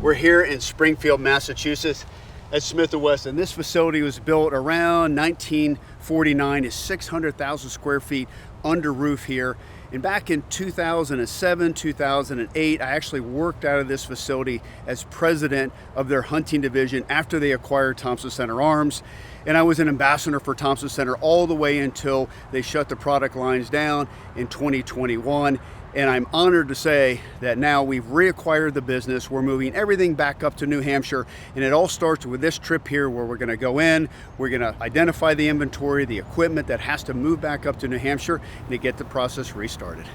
We're here in Springfield, Massachusetts at Smith and Wesson. This facility was built around 1949. It's 600,000 square feet under roof here. And back in 2007, 2008, I actually worked out of this facility as president of their hunting division after they acquired Thompson Center Arms. And I was an ambassador for Thompson Center all the way until they shut the product lines down in 2021. And I'm honored to say that now we've reacquired the business. We're moving everything back up to New Hampshire. And it all starts with this trip here where we're gonna go in, we're gonna identify the inventory, the equipment that has to move back up to New Hampshire and to get the process restarted.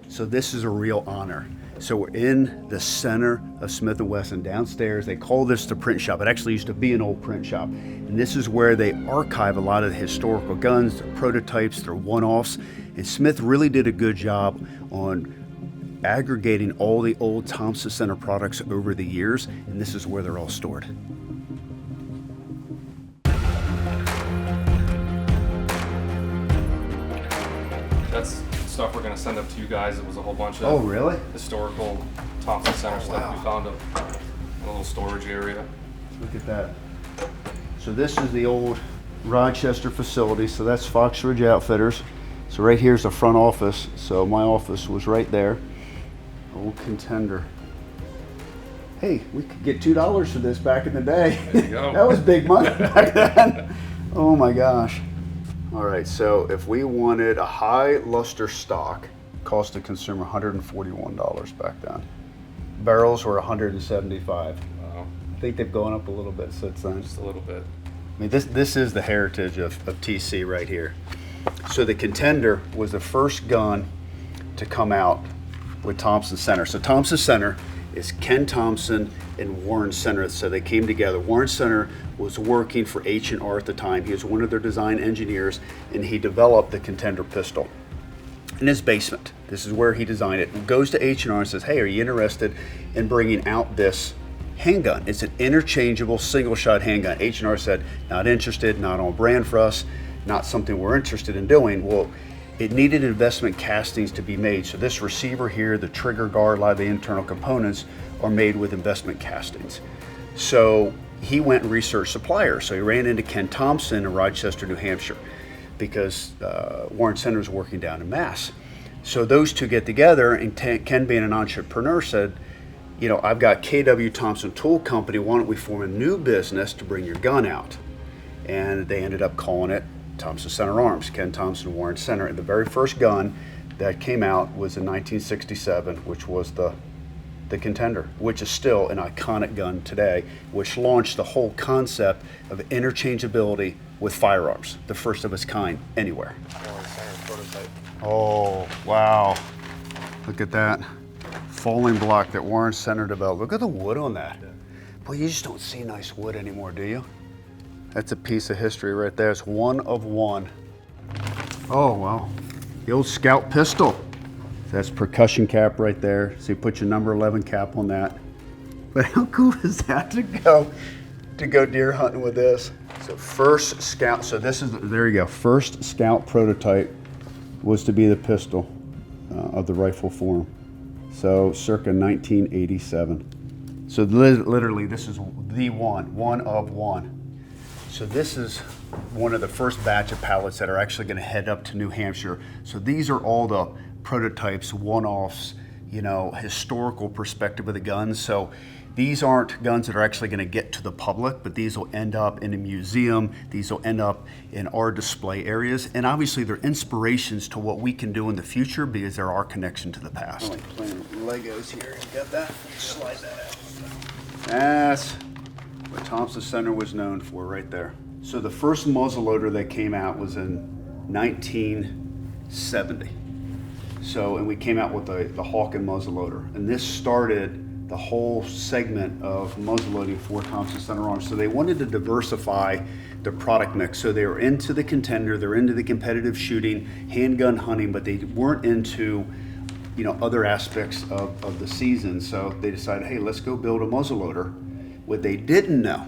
So this is a real honor. So we're in the center of Smith and Wesson downstairs. They call this the print shop. It actually used to be an old print shop. And this is where they archive a lot of the historical guns, their prototypes, their one-offs. And Smith really did a good job on aggregating all the old Thompson Center products over the years. And this is where they're all stored. That's stuff we're going to send up to you guys. It was a whole bunch of really? historical Thompson Center stuff we found up in a little storage area. Look at that. So this is the old Rochester facility. So that's Fox Ridge Outfitters. So right here's the front office. So my office was right there. Old Contender. Hey, we could get $2 for this back in the day. There you go. That was big money back then. Oh my gosh. All right, so if we wanted a high luster stock, cost the consumer $141 back then. Barrels were $175. Wow. I think they've gone up a little bit since then. Just a little bit. I mean, this is the heritage of TC right here. So the Contender was the first gun to come out with Thompson Center. So Thompson Center is Ken Thompson and Warren Center. So they came together. Warren Center was working for H&R at the time. He was one of their design engineers, and he developed the Contender pistol in his basement. This is where he designed it. Goes to H&R and says, hey, are you interested in bringing out this handgun? It's an interchangeable single shot handgun. H&R said, not interested, not on brand for us, not something we're interested in doing. Well, it needed investment castings to be made. So this receiver here, the trigger guard, a lot of the internal components are made with investment castings. So he went and researched suppliers. So he ran into Ken Thompson in Rochester, New Hampshire, because Warren Center was working down in Mass. So those two get together, and Ken, being an entrepreneur, said, you know, I've got KW Thompson Tool Company, why don't we form a new business to bring your gun out? And they ended up calling it Thompson Center Arms, Ken Thompson, Warren Center. And the very first gun that came out was in 1967, which was the Contender, which is still an iconic gun today, which launched the whole concept of interchangeability with firearms, the first of its kind anywhere. Oh, wow. Look at that falling block that Warren Center developed. Look at the wood on that. Boy, you just don't see nice wood anymore, do you? That's a piece of history right there. It's one of one. Oh, wow. The old Scout pistol. That's percussion cap right there. So you put your number 11 cap on that. But how cool is that to go deer hunting with this? So first Scout, so this is, there you go. First Scout prototype was to be the pistol of the rifle form. So circa 1987. So literally this is the one of one. So this is one of the first batch of pallets that are actually going to head up to New Hampshire. So these are all the prototypes, one-offs, you know, historical perspective of the guns. So these aren't guns that are actually going to get to the public, but these will end up in a museum. These will end up in our display areas. And obviously they're inspirations to what we can do in the future because they're our connection to the past. I like playing Legos here. You got that? Slide that out. That's what Thompson Center was known for right there. So the first muzzleloader that came out was in 1970. So, and we came out with the Hawken muzzleloader. And this started the whole segment of muzzleloading for Thompson Center Arms. So they wanted to diversify their product mix. So they were into the Contender, they're into the competitive shooting, handgun hunting, but they weren't into, you know, other aspects of the season. So they decided, hey, let's go build a muzzleloader. What they didn't know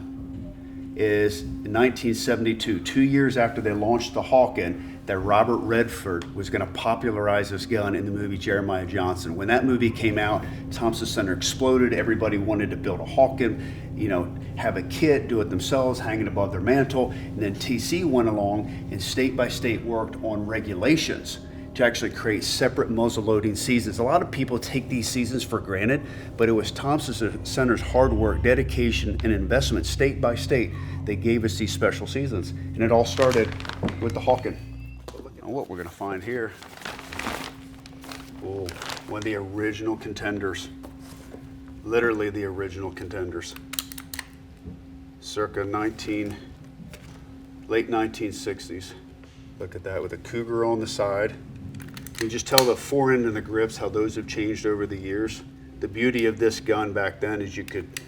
is in 1972, 2 years after they launched the Hawken, that Robert Redford was going to popularize this gun in the movie Jeremiah Johnson. When that movie came out, Thompson Center exploded. Everybody wanted to build a Hawken, have a kit, do it themselves, hang it above their mantle. And then TC went along and state by state worked on regulations to actually create separate muzzle loading seasons. A lot of people take these seasons for granted, but it was Thompson Center's hard work, dedication, and investment state by state that gave us these special seasons. And it all started with the Hawken. Look at what we're gonna find here. Oh, one of the original contenders. Literally the original contenders. Circa late 1960s. Look at that with a Cougar on the side. You can just tell the fore end and the grips, how those have changed over the years. The beauty of this gun back then is you could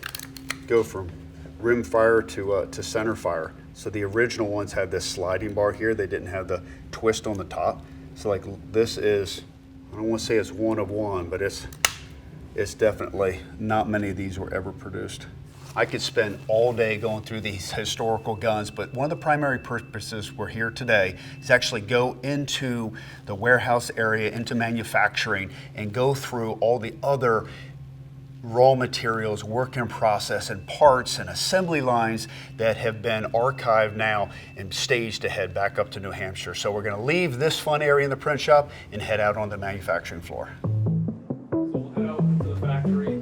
go from rim fire to center fire. So the original ones had this sliding bar here. They didn't have the twist on the top. So like this is, I don't want to say it's one of one, but it's definitely, not many of these were ever produced. I could spend all day going through these historical guns, but one of the primary purposes we're here today is actually go into the warehouse area, into manufacturing, and go through all the other raw materials, work in process, and parts and assembly lines that have been archived now and staged to head back up to New Hampshire. So we're going to leave this fun area in the print shop and head out on the manufacturing floor. So we'll head out to the factory.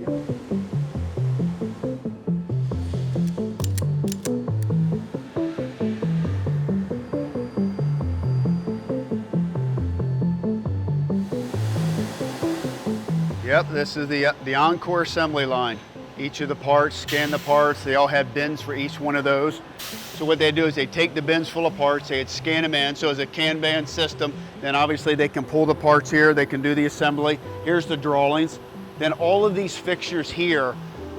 Yep, this is the Encore assembly line. Each of the parts, scan the parts, they all have bins for each one of those. So what they do is they take the bins full of parts, they'd scan them in, so it's a Kanban system. Then obviously they can pull the parts here, they can do the assembly. Here's the drawings. Then all of these fixtures here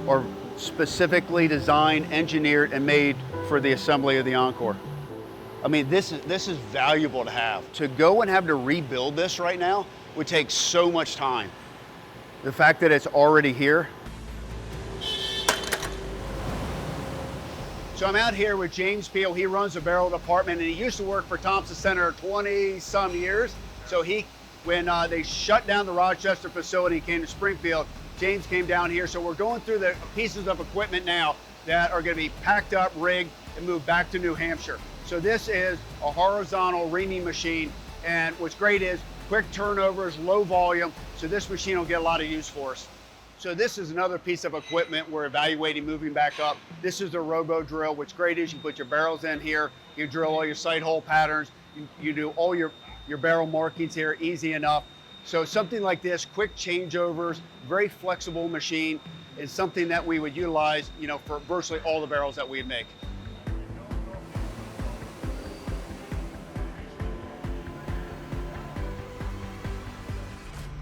are specifically designed, engineered, and made for the assembly of the Encore. I mean, this is valuable to have. To go and have to rebuild this right now would take so much time. The fact that it's already here. So I'm out here with James Peel. He runs the barrel department, and he used to work for Thompson Center 20 some years. So when they shut down the Rochester facility and came to Springfield, James came down here. So we're going through the pieces of equipment now that are going to be packed up, rigged, and moved back to New Hampshire. So this is a horizontal reaming machine, and what's great is quick turnovers, low volume, so this machine will get a lot of use for us. So this is another piece of equipment we're evaluating moving back up. This is the robo drill. What's great is you put your barrels in here, you drill all your sight hole patterns, you do all your barrel markings here, easy enough. So something like this, quick changeovers, very flexible machine, is something that we would utilize, for virtually all the barrels that we make.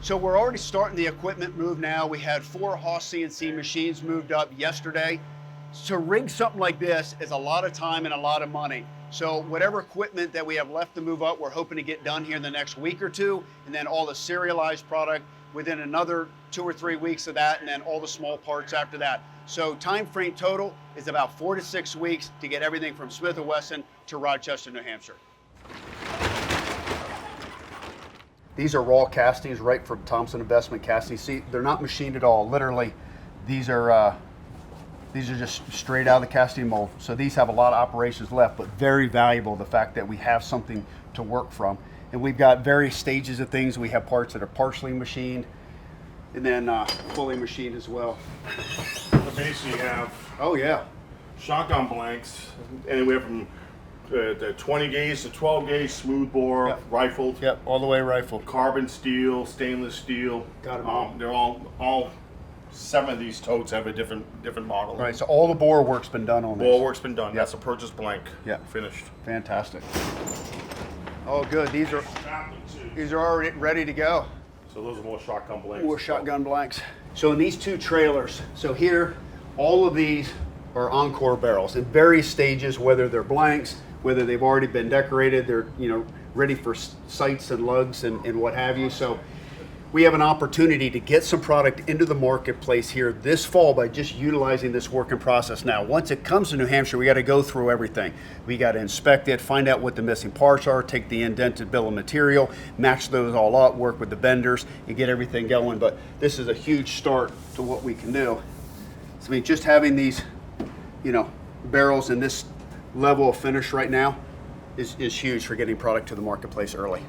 So we're already starting the equipment move now. We had 4 Haas CNC machines moved up yesterday. To rig something like this is a lot of time and a lot of money. So whatever equipment that we have left to move up, we're hoping to get done here in the next week or two, and then all the serialized product within another 2 or 3 weeks of that, and then all the small parts after that. So time frame total is about 4 to 6 weeks to get everything from Smith and Wesson to Rochester, New Hampshire. These are raw castings right from Thompson Investment Casting. See, they're not machined at all. Literally, these are just straight out of the casting mold. So these have a lot of operations left, but very valuable, the fact that we have something to work from. And we've got various stages of things. We have parts that are partially machined and then fully machined as well. So basically you have Oh yeah. shotgun blanks, anywhere from the 20 gauge to 12 gauge, smooth bore, Yep. rifled, Yep, all the way rifled. carbon steel, stainless steel. Got 'em all. They're all 7 of these totes have a different model. Right, so all the bore work's been done on this. Bore work's been done. Yep. That's a purchase blank. Yep. Finished. Fantastic. Oh good, these are So already ready to go. those are more shotgun blanks. More shotgun blanks. So in these 2 trailers, so here, all of these are Encore barrels in various stages, whether they're blanks, whether they've already been decorated, they're ready for sights and lugs and what have you. So we have an opportunity to get some product into the marketplace here this fall by just utilizing this working process. Now, once it comes to New Hampshire, we got to go through everything. We got to inspect it, find out what the missing parts are, take the indented bill of material, match those all up, work with the vendors, and get everything going. But this is a huge start to what we can do. So, I mean, just having these, you know, barrels in this level of finish right now is huge for getting product to the marketplace early.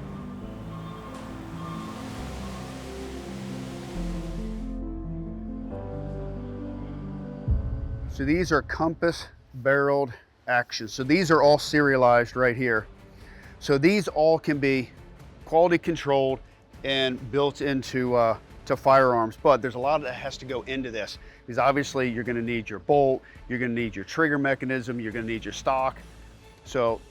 So these are compass barreled actions. So these are all serialized right here. So these all can be quality controlled and built into to firearms, but there's a lot that has to go into this, because obviously you're going to need your bolt, you're going to need your trigger mechanism, you're going to need your stock. So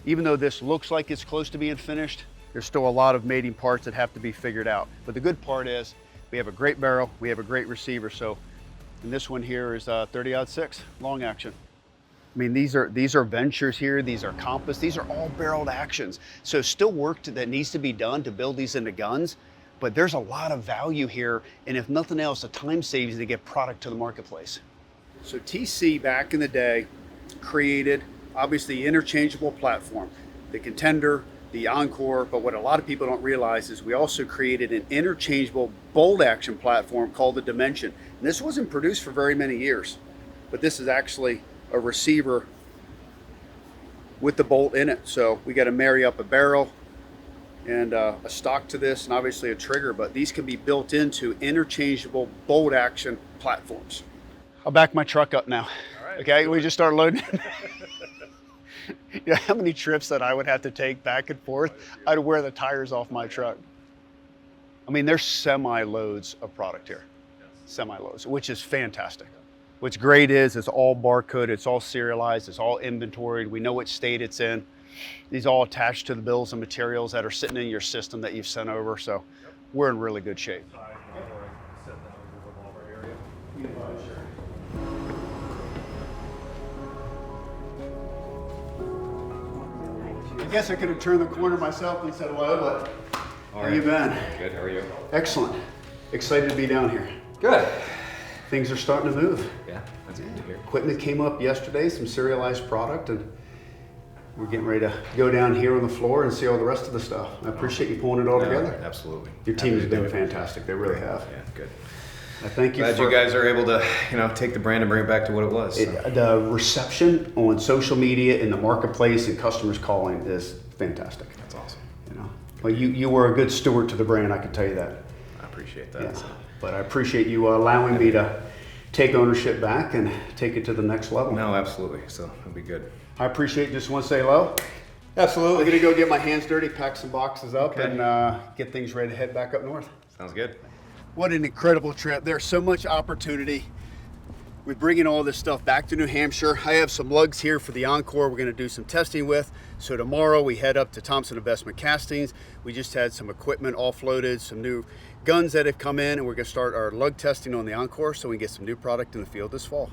even though this looks like it's close to being finished, there's still a lot of mating parts that have to be figured out. But the good part is we have a great barrel, we have a great receiver. So, and this one here is 30-06 long action. I mean, these are ventures here, these are compass, these are all barreled actions. So still work that needs to be done to build these into guns, but there's a lot of value here, and if nothing else, a time savings to get product to the marketplace. So TC back in the day created obviously interchangeable platform, the Contender, the Encore, but what a lot of people don't realize is we also created an interchangeable bolt action platform called the Dimension. And this wasn't produced for very many years, but this is actually a receiver with the bolt in it. So we got to marry up a barrel and a stock to this, and obviously a trigger, but these can be built into interchangeable bolt action platforms. I'll back my truck up now. All right, Okay, we just start loading. You know how many trips that I would have to take back and forth? I'd wear the tires off my truck. I mean, there's semi-loads of product here. Semi-loads, which is fantastic. What's great is it's all barcode, it's all serialized, it's all inventoried. We know what state it's in. These all attached to the bills of materials that are sitting in your system that you've sent over. So we're in really good shape. I guess I could have turned the corner myself and said hello, but how you been? Good, how are you? Excellent. Excited to be down here. Good. Things are starting to move. Yeah, that's good to hear. Equipment came up yesterday, some serialized product, and we're getting ready to go down here on the floor and see all the rest of the stuff. I appreciate you pulling it all together. Absolutely. Your team has been fantastic. They really have. Yeah, good. I thank you. Glad you guys are able to, take the brand and bring it back to what it was. So. The reception on social media, in the marketplace, and customers calling is fantastic. That's awesome. Well, you were a good steward to the brand, I can tell you that. I appreciate that. Yeah. So. But I appreciate you allowing me to take ownership back and take it to the next level. No, absolutely. So it'll be good. I appreciate it. Just want to say hello. Absolutely. I'm going to go get my hands dirty, pack some boxes up, and get things ready to head back up north. Sounds good. What an incredible trip. There's so much opportunity with bringing all this stuff back to New Hampshire. I have some lugs here for the Encore we're going to do some testing with. So tomorrow we head up to Thompson Investment Castings. We just had some equipment offloaded, some new guns that have come in, and we're going to start our lug testing on the Encore so we can get some new product in the field this fall.